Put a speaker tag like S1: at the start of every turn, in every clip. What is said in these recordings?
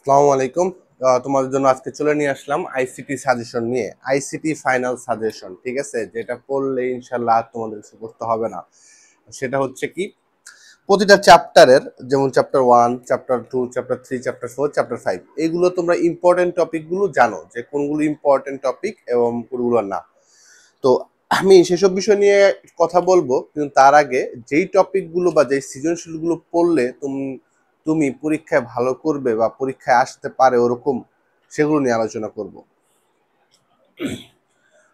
S1: আসসালামু আলাইকুম। তোমাদের জন্য আজকে চলে নিয়ে আসলাম আইসিটি সাজেশন নিয়ে, আইসিটি ফাইনাল সাজেশন। ঠিক আছে, যেটা পড়লে ইনশাল্লাহ আর তোমাদের কিছু করতে হবে না। সেটা হচ্ছে কি, প্রতিটা চ্যাপ্টারের, যেমন chapter 1, chapter 2, chapter 3, chapter 4, chapter 5, এইগুলো তোমরা ইম্পর্টেন্ট টপিকগুলো জানো যে কোনগুলো ইম্পর্টেন্ট টপিক এবং কোনগুলো না। তো আমি সেসব বিষয় নিয়ে কথা বলবো, কিন্তু তার আগে যেই টপিকগুলো বা যেই সৃজনশীলগুলো পড়লে তুমি তুমি পরীক্ষায় ভালো করবে বা পরীক্ষায় আসতে পারে ওরকম, সেগুলো নিয়ে আলোচনা করব।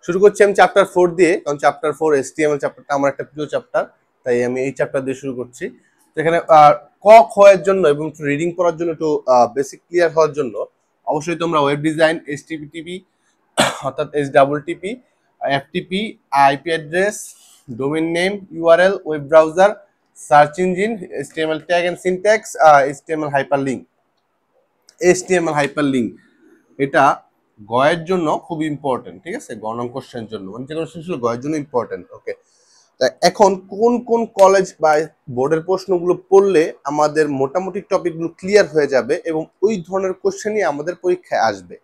S1: শুরু করছি আমি চ্যাপ্টার 4 দিয়ে, কারণ চ্যাপ্টার 4 এসটিএমএল চ্যাপ্টারটা আমার একটা প্রিয় চ্যাপ্টার, তাই আমি এই চ্যাপ্টার দিয়ে শুরু করছি। তো এখানে ক খ এর জন্য এবং একটু রিডিং পড়ার জন্য, একটু বেসিক ক্লিয়ার হওয়ার জন্য অবশ্যই তোমরা ওয়েব ডিজাইন, এইচটিটিপি অর্থাৎ H double T P, FTP, IP address, domain name, URL, web browser, search engine, HTML tag and syntax, HTML hyperlink. HTML hyperlink এটা গয়ের জন্য খুব ইম্পর্টেন্ট। ঠিক আছে, গ নং কোশ্চেনের জন্য, মানে যে কোনো ছিল গয়ের জন্য ইম্পর্টেন্ট। ওকে, এখন কোন কোন কলেজ বা বোর্ডের প্রশ্নগুলো পড়লে আমাদের মোটামুটি টপিকগুলো ক্লিয়ার হয়ে যাবে এবং ওই ধরনের কোশ্চেনই আমাদের পরীক্ষায় আসবে।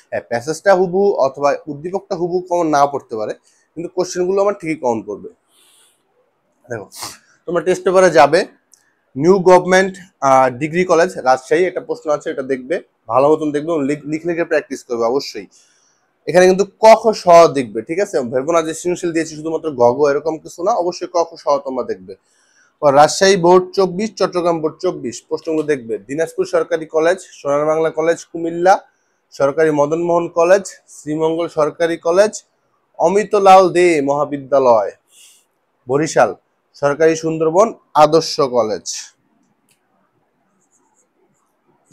S1: হ্যাঁ, প্যাসেজটা হুবু অথবা উদ্দীপকটা হুবু কমন নাও পড়তে পারে, কিন্তু কোশ্চেনগুলো আমার ঠিকই কমন পড়বে। দেখো, তোমরা টেস্ট পেপারে যাবে, new government degree college Rajshahi, একটা প্রশ্ন আছে, এটা দেখবে, ভালো মতন দেখবে, লিখে লিখে প্র্যাকটিস করবে অবশ্যই। এখানে কিন্তু ক খ স দেখবে। ঠিক আছে, ভেবো না যে সৃজনশীল দিয়েছি শুধুমাত্র গ গ, এরকম কিছু না, অবশ্যই ক খ স তোমরা দেখবে। রাজশাহী বোর্ড 24, চট্টগ্রাম বোর্ড 24 প্রশ্নগুলো দেখবে। দিনাজপুর সরকারি কলেজ, সোনার বাংলা কলেজ কুমিল্লা, সরকারি মদনমোহন কলেজ, শ্রীমঙ্গল সরকারি কলেজ, অমিতলাল দে মহাবিদ্যালয়, বরিশাল, সরকারি সুন্দরবন আদর্শ কলেজ,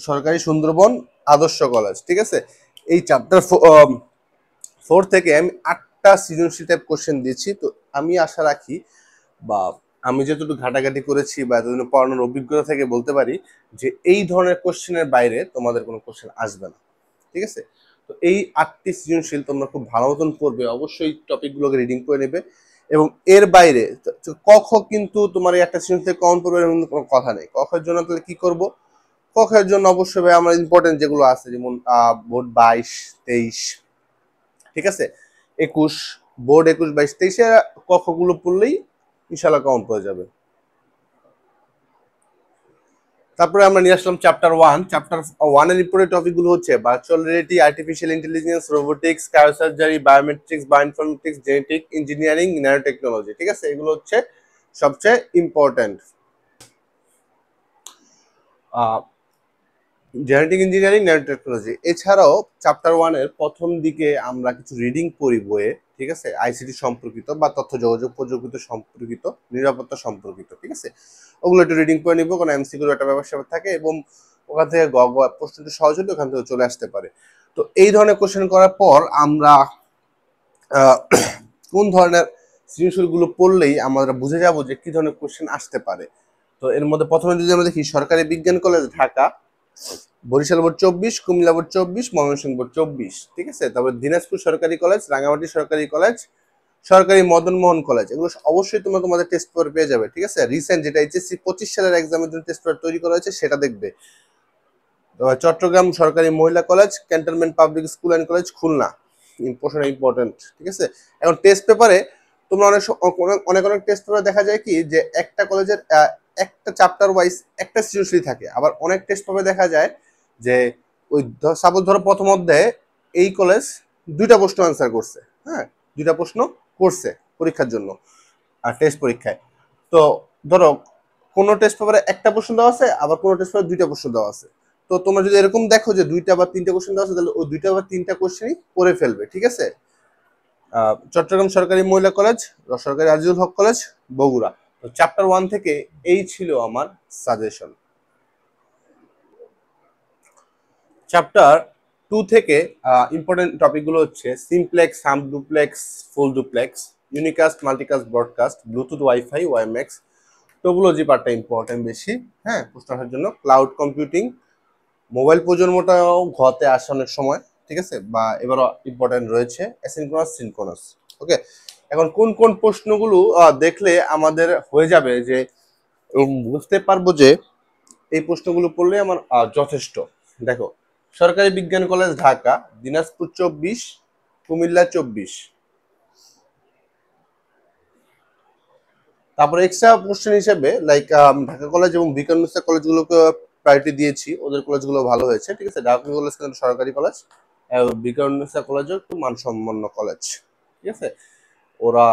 S1: সরকারি সুন্দরবন আদর্শ কলেজ। ঠিক আছে, এই চ্যাপ্টার 4 থেকে আমি 8টা সৃজনশীল টাইপ কোশ্চেন দিয়েছি। তো আমি আশা রাখি, বা আমি যতটুকু ঘাটাঘাটি করেছি বা এতদিন পড়ানোর অভিজ্ঞতা থেকে বলতে পারি যে এই ধরনের কোশ্চেনের বাইরে তোমাদের কোনো কোশ্চেন আসবে না। ঠিক আছে, তো এই 8টি সৃজনশীল তোমরা খুব ভালো মতন পড়বে, অবশ্যই টপিকগুলোকে রিডিং করে নেবে। এবং এর বাইরে ক খ কিন্তু তোমার এই একটা সৃজনশীল থেকে কমন পড়বে এমন কোনো কথা নেই। ক খ এর জন্য তাহলে কি করব, ক খ এর জন্য অবশ্যই ভাই আমরা ইম্পর্টেন্ট যেগুলো আছে, যেমন বোর্ড 22, 23, ঠিক আছে, 21, বোর্ড 21, 22, 23 ক খ গুলো পড়লেই ইনশাল্লাহ কমন পড়ে যাবে। তারপরে আমরা নিয়ে আসলাম চ্যাপ্টার 1। চ্যাপ্টার 1 এর ইম্পর্টেন্ট টপিকগুলো হচ্ছে virtual reality, artificial intelligence, robotics, cryosurgery, biometrics, bioinformatics, genetic engineering, nano technology. ঠিক আছে, এগুলো হচ্ছে সবচেয়ে important. Genetic engineering, nano technology. এছাড়াও চ্যাপ্টার 1 এর প্রথম দিকে আমরা কিছু রিডিং পড়ি বইয়ে। ঠিক আছে, আইসিটি সম্পর্কিত বা তথ্য যোগাযোগ প্রযুক্তি সম্পর্কিত, নিরাপত্তা সম্পর্কিত। ঠিক আছে, ওগুলো একটু রিডিং করে নিব, কারণ এমসিকিউর একটা ব্যাপার স্যাপার থাকে এবং ওখান থেকে প্রশ্নটা সহজ হলে ওখান থেকে চলে আসতে পারে। তো এই ধরনের কোশ্চেন করার পর আমরা কোন ধরনের সৃজনশীলগুলো পড়লেই আমরা বুঝে যাব যে কি ধরনের কোশ্চেন আসতে পারে। তো এর মধ্যে প্রথমে যদি আমরা দেখি, সরকারি বিজ্ঞান college Dhaka, Barishal board 24, Comilla board 24, Mymensingh board 24। ঠিক আছে, তারপর দিনাজপুর সরকারি কলেজ, রাঙামাটি সরকারি কলেজ, সরকারি মদনমোহন কলেজ, এগুলো অবশ্যই তোমরা তোমাদের টেস্ট পেপার পেয়ে যাবে। ঠিক আছে, রিসেন্ট যেটা এইচএসসি 25 সালের এক্সামের জন্য টেস্ট পেপার তৈরি করা হয়েছে সেটা দেখবে। চট্টগ্রাম সরকারি মহিলা college, cantonment public school and college Khulna, important. ঠিক আছে, এখন টেস্ট পেপারে তোমরা অনেক অনেক টেস্ট পেপারে দেখা যায় কি যে একটা কলেজের একটা চ্যাপ্টার ওয়াইজ একটা সৃজনশীল থাকে, আবার অনেক টেস্ট পেপারে দেখা যায় যে ওই সাপোজ ধরো প্রথম অধ্যায়ে এই কলেজ 2টা প্রশ্ন আনসার করছে। হ্যাঁ, 2টা প্রশ্ন করছে পরীক্ষার জন্য আর টেস্ট পরীক্ষায়। তো ধরো কোনো টেস্ট পেপারে একটা প্রশ্ন দেওয়া আছে, আবার কোনো টেস্ট পেপারে 2টা প্রশ্ন দেওয়া আছে। তো তোমরা যদি এরকম দেখো যে 2টা বা 3টা কোশ্চেন দেওয়া আছে, তাহলে ওই 2টা বা 3টা কোশ্চেনই করে ফেলবে। ঠিক আছে, চট্টগ্রাম সরকারি মহিলা কলেজ, সরকারি আজিজুল হক কলেজ, বগুড়া। তো চ্যাপ্টার 1 থেকে এই ছিল আমার সাজেশন। চ্যাপ্টার 2 থেকে ইম্পর্টেন্ট টপিকগুলো হচ্ছে সিমপ্লেক্স, সাম duplex, full duplex, unicast, multicast, broadcast, Bluetooth, WiFi, WiMAX, topology পার্টটা ইম্পর্টেন্ট বেশি। হ্যাঁ, প্রশ্ন আসার জন্য ক্লাউড কম্পিউটিং, মোবাইল প্রজন্মটাও ঘতে আসে অনেক সময়। ঠিক আছে, বা এবারও ইম্পর্টেন্ট রয়েছে অ্যাসিনক্রোনাস, সিনক্রোনাস। ওকে, এখন কোন কোন প্রশ্নগুলো দেখলে আমাদের হয়ে যাবে যে বুঝতে পারবো যে এই প্রশ্নগুলো পড়লে আমার যথেষ্ট। দেখো, সরকারি বিজ্ঞান কলেজ ঢাকা, দিনাজপুর 24, কুমিল্লা 24। তারপরে এক্সট্রা কোশ্চেন হিসেবে লাইক ঢাকা কলেজ এবং বিজ্ঞান কলেজগুলোকে প্রায়োরিটি দিয়েছি, ওদের কলেজগুলো ভালো হয়েছে, ঠিক আছে। ঢাকা কলেজ কিন্তু সরকারি কলেজ, বিজ্ঞান কলেজও একটু মানসম্পন্ন কলেজ, ঠিক আছে। ওরা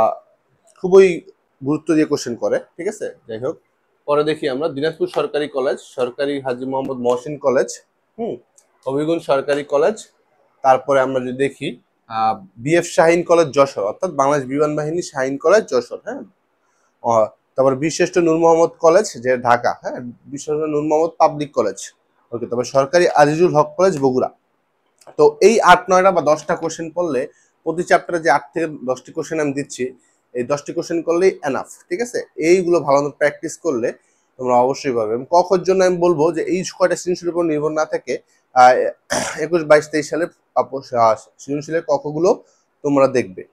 S1: খুবই গুরুত্ব দিয়ে কোশ্চেন করে, ঠিক আছে। যাই হোক, পরে দেখি আমরা দিনাজপুর সরকারি কলেজ, সরকারি হাজী মোহাম্মদ মহসিন কলেজ, হবিগঞ্জ সরকারি কলেজ। তারপরে আমরা যদি দেখি বিএফ শাহীন কলেজ যশোর, অর্থাৎ বাংলাদেশ বিমান বাহিনী শাহীন কলেজ যশোর, হ্যাঁ। তারপর বীরশ্রেষ্ঠ নূর মোহাম্মদ কলেজ যে ঢাকা, হ্যাঁ, বীরশ্রেষ্ঠ নূর মোহাম্মদ পাবলিক কলেজ, ওকে। তারপর সরকারি আজিজুল হক কলেজ বগুড়া। তো এই 8-9টা বা 10টা কোশ্চেন পড়লে, প্রতি চ্যাপ্টারে যে 8 থেকে 10টি কোশ্চেন আমি দিচ্ছি, এই 10টি কোশ্চেন করলেই এনাফ, ঠিক আছে। এইগুলো ভালো মতো প্র্যাকটিস করলে তোমরা অবশ্যই পাবে। এবং কখর জন্য আমি বলবো যে এই কয়টা সৃজনশীলের উপর নির্ভর না থেকে 21, 22, 23 সালের সৃজনশীলের কখগুলো তোমরা দেখবে।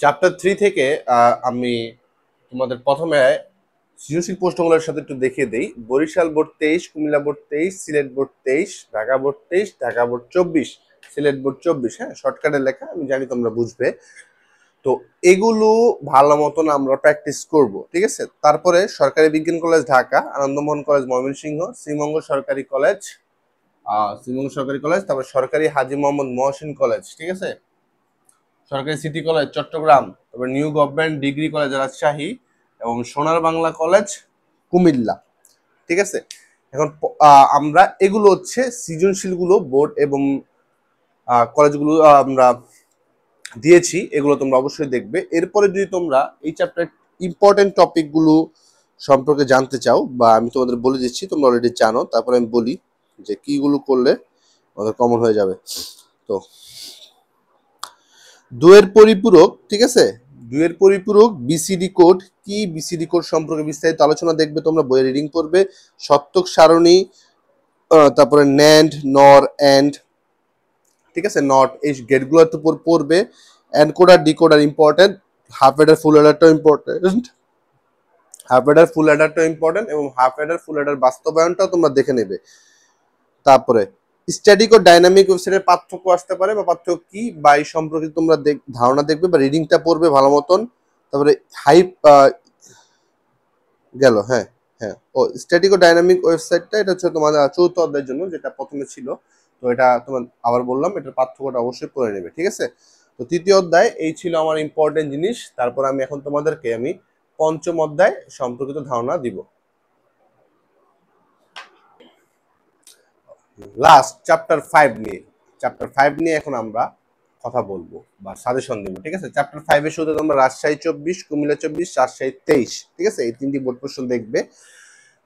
S1: চ্যাপ্টার 3 থেকে আমি তোমাদের প্রথমে সৃজনশীল প্রশ্নগুলোর সাথে একটু দেখিয়ে দেই। Barishal board 23, Comilla board 23, Sylhet board 23, Dhaka board 23, Dhaka board 24, Sylhet board 24, হ্যাঁ, শর্টকাটের লেখা, আমি জানি তোমরা বুঝবে। তো এগুলো ভালো মতন আমরা প্র্যাকটিস করব, ঠিক আছে। তারপরে সরকারি বিজ্ঞান কলেজ ঢাকা, আনন্দমোহন কলেজ ময়মনসিংহ, শ্রীমঙ্গল সরকারি কলেজ, তারপর সরকারি হাজী মোহাম্মদ মহসিন কলেজ, ঠিক আছে। সরকারি সিটি কলেজ চট্টগ্রাম, তারপর new government degree college Rajshahi, এবং সোনার বাংলা কলেজ কুমিল্লা, ঠিক আছে। এখন আমরা এগুলো হচ্ছে সৃজনশীলগুলো বোর্ড এবং কলেজগুলো আমরা দিয়েছি, এগুলো তোমরা অবশ্যই দেখবে। এরপরে যদি তোমরা এই চ্যাপ্টার ইম্পর্টেন্ট টপিকগুলো সম্পর্কে জানতে চাও, বা আমি তোমাদের বলে দিচ্ছি, তোমরা অলরেডি জানো, তারপরে আমি বলি যে কিগুলো করলে আমাদের কমন হয়ে যাবে। তো দুয়ের পরিপূরক, ঠিক আছে, দুয়ের পরিপূরক বিসিডি কোড কি, বিসিডি কোড সম্পর্কে বিস্তারিত আলোচনা দেখবে তোমরা, বইয়ে রিডিং করবে। সত্যক সারণী, তারপরে ন্যান্ড, নর, অ্যান্ড, ঠিক আছে, নট, এই গেটগুলোর উপর পড়বে। Encoder decoder important, half adder full এডারটাও ইম্পর্টেন্ট, এবং হাফ এডার ফুল এডার বাস্তবায়নটাও তোমরা দেখে নেবে। তারপরে স্ট্যাটিক ও ডাইনামিক ওয়েবসাইটের পার্থক্য আসতে পারে, বা পার্থক্য কি বা এই সম্পর্কে তোমরা ধারণা দেখবে, বা রিডিংটা পড়বে ভালো মতন। তারপরে হাইপ গেল, হ্যাঁ হ্যাঁ, ও স্ট্যাটিক ও ডাইনামিক ওয়েবসাইটটা, এটা হচ্ছে তোমাদের 4th অধ্যায়ের জন্য, যেটা প্রথমে ছিল। তো এটা তোমার আবার বললাম, এটার পার্থক্যটা অবশ্যই পড়ে নেবে, ঠিক আছে। তো 3য় অধ্যায় এই ছিল আমার ইম্পর্টেন্ট জিনিস। তারপর আমি এখন তোমাদেরকে আমি 5ম অধ্যায় সম্পর্কিত ধারণা দিব। লাস্ট চ্যাপ্টার 5 নিয়ে এখন আমরা কথা বলবো বা সাজেশন দিব, ঠিক আছে। চ্যাপ্টার 5 এর শুরুতে তোমরা রাজশাহী 24, কুমিল্লা 24, রাজশাহী 23, ঠিক আছে, এই 3টি বোর্ড প্রশ্ন দেখবে।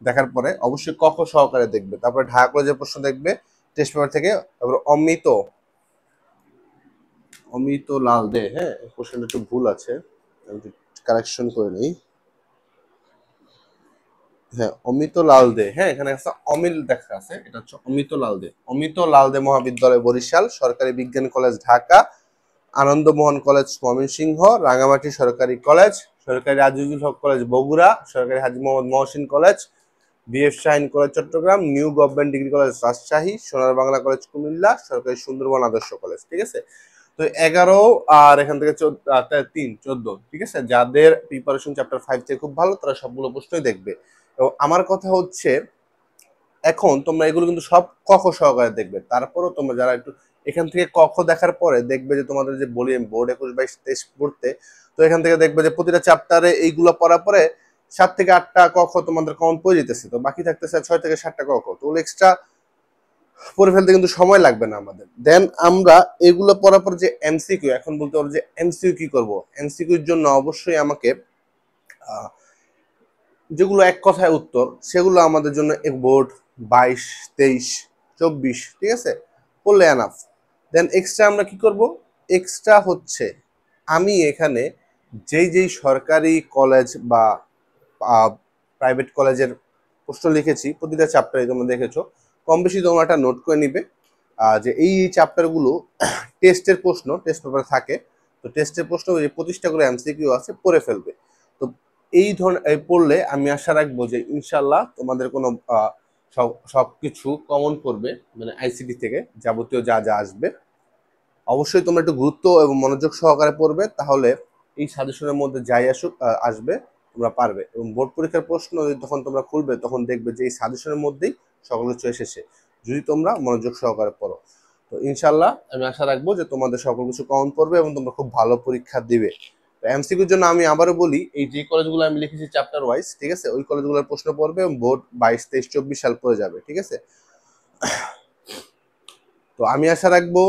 S1: দেখার পরে অবশ্যই ক খ সহকারে দেখবে। তারপরে ঢাকা কলেজের প্রশ্ন দেখবে টেস্ট পেপার থেকে। তারপর অমিত লাল দে, হ্যাঁ, কোশ্চেনটা একটু ভুল আছে, আমি কারেকশন করে নিই। হ্যাঁ, অমিত লাল দে, হ্যাঁ, এখানে একটা অমিল দেখা আছে, এটা হচ্ছে অমিত লাল দে মহাবিদ্যালয় বরিশাল, সরকারি বিজ্ঞান কলেজ ঢাকা, আনন্দমোহন কলেজ ময়মনসিংহ, রাঙামাটি সরকারি কলেজ, সরকারি আজিজুল হক কলেজ বগুড়া, সরকারি Haji Mohammad Mohsin college, BF Shaheen college Chattogram, new government degree college Rajshahi, Sonar Bangla college Comilla, সরকারি সুন্দরবন আদর্শ কলেজ, ঠিক আছে। তো 11 আর এখান থেকে 14, ঠিক আছে। যাদের প্রিপারেশন চ্যাপ্টার 5 থেকে খুব ভালো, তারা সবগুলো প্রশ্নই দেখবে। তো আমার কথা হচ্ছে, এখন তোমরা এগুলো কিন্তু সব ক খ সহকারে দেখবে। তারপরও তোমরা যারা একটু এখান থেকে ক খ দেখার পরে দেখবে যে তোমাদের যে বলি বোর্ড 21, 22, 23 পড়তে, তো এখান থেকে দেখবে যে প্রতিটা চ্যাপ্টারে এইগুলো পড়ার পরে 7 থেকে 8টা ক খ তোমাদের কমন পড়ে যেতেছে, তো বাকি থাকতেছে 6 থেকে 7টা ক খ। তো এক্সট্রা পড়ে ফেলতে কিন্তু সময় লাগবে না আমাদের। দেন আমরা এগুলো পড়ার পর যে এমসিকিউ, এখন বলতে পারবো যে এমসিকিউ কি করব। এমসিকিউর জন্য অবশ্যই আমাকে যেগুলো এক কথায় উত্তর, সেগুলো আমাদের জন্য এক বোর্ড 22, 23, 24, ঠিক আছে, পড়লে এনাফ। দেন এক্সট্রা আমরা কি করব, এক্সট্রা হচ্ছে আমি এখানে যেই সরকারি কলেজ বা প্রাইভেট কলেজের প্রশ্ন লিখেছি, প্রতিটা চ্যাপ্টারে তোমরা দেখেছো, কম বেশি তোমরা একটা নোট করে নিবে যে এই চ্যাপ্টারগুলো টেস্টের প্রশ্ন, টেস্ট পেপারে থাকে। তো টেস্টের প্রশ্ন যে 25টা করে এমসিকিউ আছে, পড়ে ফেলবে। তো এই ধরনের পড়লে আমি আশা রাখবো যে ইনশাল্লাহ তোমাদের কোনো সবকিছু কমন করবে, মানে আইসিটি থেকে যাবতীয় যা যা আসবে অবশ্যই তোমরা একটু গুরুত্ব এবং মনোযোগ সহকারে পড়বে, তাহলে এই সাজেশনের মধ্যে যাই আসুক আসবে তোমরা পারবে। এবং বোর্ড পরীক্ষার প্রশ্ন যখন তোমরা খুলবে তখন দেখবে যে এই সাজেশনের মধ্যেই সকল কিছু এসেছে, যদি তোমরা মনোযোগ সহকারে পড়ো। তো ইনশাল্লাহ আমি আশা রাখবো যে তোমাদের সকল কিছু কমন পড়বে এবং তোমরা খুব ভালো পরীক্ষা দিবে। তো এমসিকিউর জন্য আমি আবারও বলি, এই যে কলেজগুলো আমি লিখেছি চ্যাপ্টার ওয়াইজ, ঠিক আছে, ওই কলেজগুলোর প্রশ্ন পড়বে এবং বোর্ড 22, 23, 24 সাল পড়ে যাবে, ঠিক আছে। তো আমি আশা রাখবো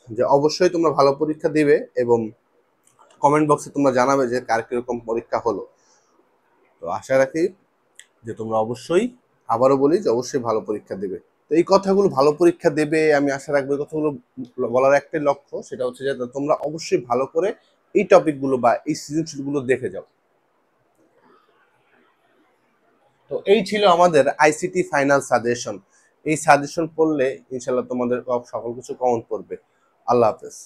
S1: যে অবশ্যই তোমরা ভালো পরীক্ষা দিবে এবং কমেন্ট বক্সে তোমরা জানাবে যে কার কিরকম পরীক্ষা হলো। তো আশা রাখি যে তোমরা অবশ্যই, আবারও বলি যে অবশ্যই ভালো পরীক্ষা দেবে। তো এই কথাগুলো, ভালো পরীক্ষা দেবে আমি আশা রাখবো, এই কথাগুলো বলার একটাই লক্ষ্য, সেটা হচ্ছে যে তোমরা অবশ্যই ভালো করে এই টপিকগুলো বা এই সৃজনশীলগুলো দেখে যাও। তো এই ছিল আমাদের আইসিটি ফাইনাল সাজেশন। এই সাজেশন পড়লে ইনশাল্লাহ তোমাদের সকল কিছু কমন পড়বে। আল্লাহ হাফেজ।